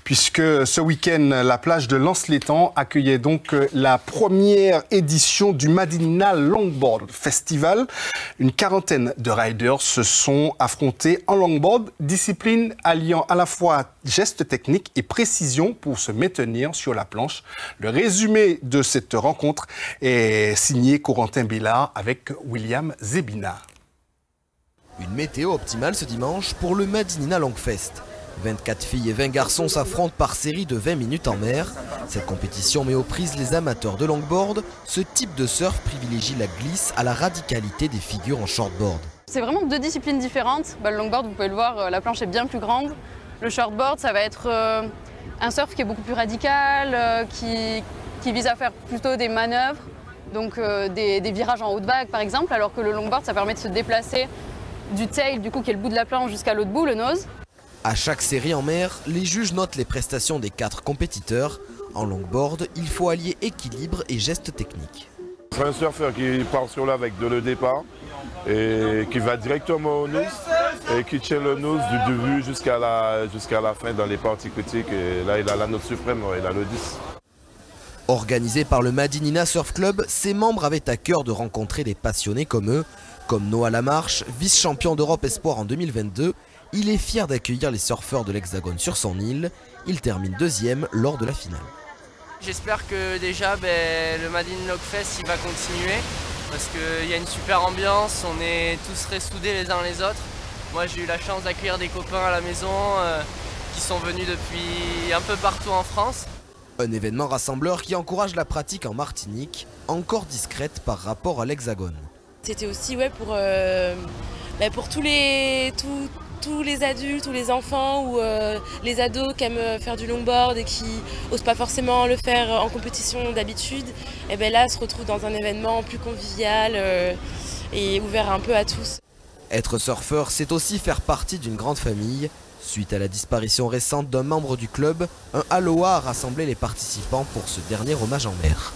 Puisque ce week-end, la plage de Lens-l'Étang accueillait donc la première édition du Madinina Longboard Festival. Une quarantaine de riders se sont affrontés en longboard, discipline alliant à la fois gestes techniques et précision pour se maintenir sur la planche. Le résumé de cette rencontre est signé Corentin Bellard avec William Zebina. Une météo optimale ce dimanche pour le Madinina Longfest. 24 filles et 20 garçons s'affrontent par série de 20 minutes en mer. Cette compétition met aux prises les amateurs de longboard. Ce type de surf privilégie la glisse à la radicalité des figures en shortboard. C'est vraiment deux disciplines différentes. Le longboard, vous pouvez le voir, la planche est bien plus grande. Le shortboard, ça va être un surf qui est beaucoup plus radical, qui vise à faire plutôt des manœuvres, donc des virages en haute vague par exemple, alors que le longboard, ça permet de se déplacer du tail, du coup, qui est le bout de la planche, jusqu'à l'autre bout, le nose. À chaque série en mer, les juges notent les prestations des 4 compétiteurs. En longboard, il faut allier équilibre et gestes techniques. C'est un surfeur qui part sur l'eau avec de le départ et qui va directement au nose et qui tient le nose du début jusqu'à la fin dans les parties critiques. Et là, il a la note suprême, il a le 10. Organisé par le Madinina Surf Club, ses membres avaient à cœur de rencontrer des passionnés comme eux. Comme Noah Lamarche, vice-champion d'Europe Espoir en 2022, il est fier d'accueillir les surfeurs de l'Hexagone sur son île. Il termine deuxième lors de la finale. J'espère que déjà le Madinina Longfest il va continuer parce qu'il y a une super ambiance, on est tous ressoudés les uns les autres. Moi j'ai eu la chance d'accueillir des copains à la maison qui sont venus depuis un peu partout en France. Un événement rassembleur qui encourage la pratique en Martinique, encore discrète par rapport à l'Hexagone. C'était aussi pour tous les adultes ou les enfants ou les ados qui aiment faire du longboard et qui n'osent pas forcément le faire en compétition d'habitude, et là se retrouvent dans un événement plus convivial et ouvert un peu à tous. Être surfeur, c'est aussi faire partie d'une grande famille. Suite à la disparition récente d'un membre du club, un Aloha a rassemblé les participants pour ce dernier hommage en mer.